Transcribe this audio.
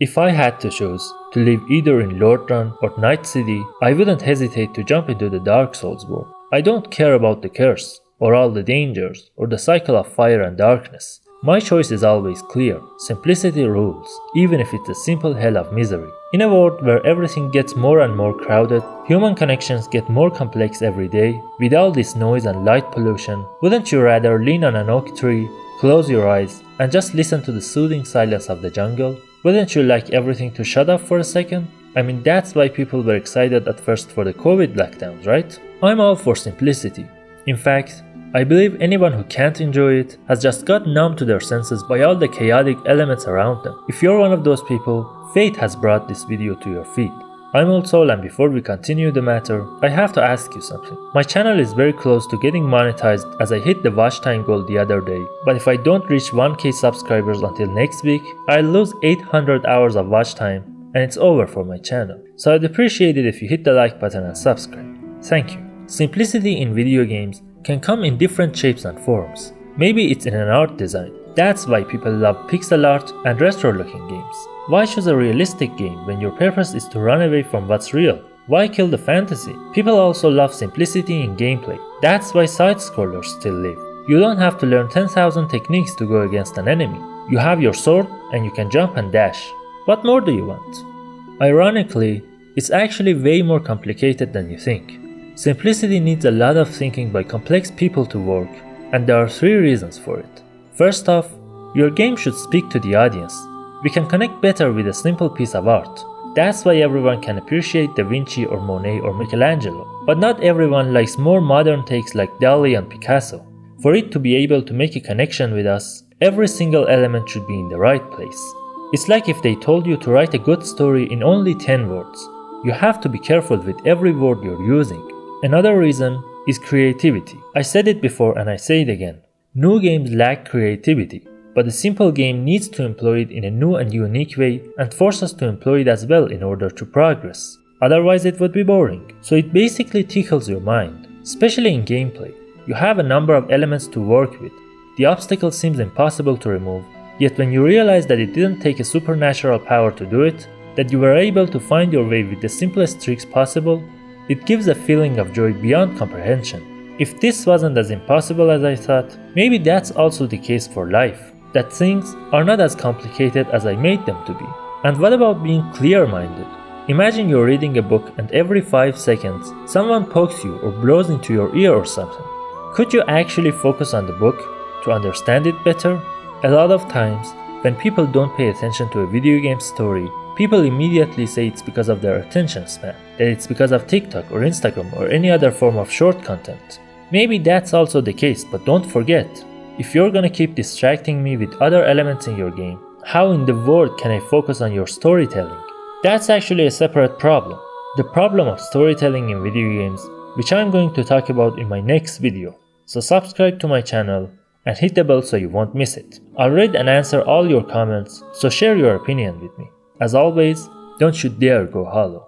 If I had to choose to live either in Lordran or Night City, I wouldn't hesitate to jump into the Dark Souls world. I don't care about the curse, or all the dangers, or the cycle of fire and darkness. My choice is always clear. Simplicity rules, even if it's a simple hell of misery. In a world where everything gets more and more crowded, human connections get more complex every day, with all this noise and light pollution, wouldn't you rather lean on an oak tree, close your eyes, and just listen to the soothing silence of the jungle? Wouldn't you like everything to shut up for a second? I mean, that's why people were excited at first for the COVID lockdowns, right? I'm all for simplicity. In fact, I believe anyone who can't enjoy it has just got numb to their senses by all the chaotic elements around them. If you're one of those people, fate has brought this video to your feed. I'm Old Soul, and before we continue the matter, I have to ask you something. My channel is very close to getting monetized as I hit the watch time goal the other day, but if I don't reach 1k subscribers until next week, I'll lose 800 hours of watch time and it's over for my channel. So I'd appreciate it if you hit the like button and subscribe. Thank you. Simplicity in video games can come in different shapes and forms. Maybe it's in an art design. That's why people love pixel art and retro looking games. Why choose a realistic game when your purpose is to run away from what's real? Why kill the fantasy? People also love simplicity in gameplay. That's why side-scrollers still live. You don't have to learn 10,000 techniques to go against an enemy. You have your sword and you can jump and dash. What more do you want? Ironically, it's actually way more complicated than you think. Simplicity needs a lot of thinking by complex people to work, and there are 3 reasons for it. First off, your game should speak to the audience. We can connect better with a simple piece of art. That's why everyone can appreciate Da Vinci or Monet or Michelangelo. But not everyone likes more modern takes like Dali and Picasso. For it to be able to make a connection with us, every single element should be in the right place. It's like if they told you to write a good story in only 10 words. You have to be careful with every word you're using. Another reason is creativity. I said it before and I say it again. New games lack creativity, but a simple game needs to employ it in a new and unique way and force us to employ it as well in order to progress. Otherwise it would be boring. So it basically tickles your mind, especially in gameplay. You have a number of elements to work with. The obstacle seems impossible to remove, yet when you realize that it didn't take a supernatural power to do it, that you were able to find your way with the simplest tricks possible, it gives a feeling of joy beyond comprehension. If this wasn't as impossible as I thought, maybe that's also the case for life, that things are not as complicated as I made them to be. And what about being clear-minded? Imagine you're reading a book and every 5 seconds someone pokes you or blows into your ear or something. Could you actually focus on the book to understand it better? A lot of times, when people don't pay attention to a video game story, people immediately say it's because of their attention span, that it's because of TikTok or Instagram or any other form of short content. Maybe that's also the case, but don't forget, if you're gonna keep distracting me with other elements in your game, how in the world can I focus on your storytelling? That's actually a separate problem. The problem of storytelling in video games, which I'm going to talk about in my next video. So subscribe to my channel and hit the bell so you won't miss it. I'll read and answer all your comments, so share your opinion with me. As always, don't you dare go hollow.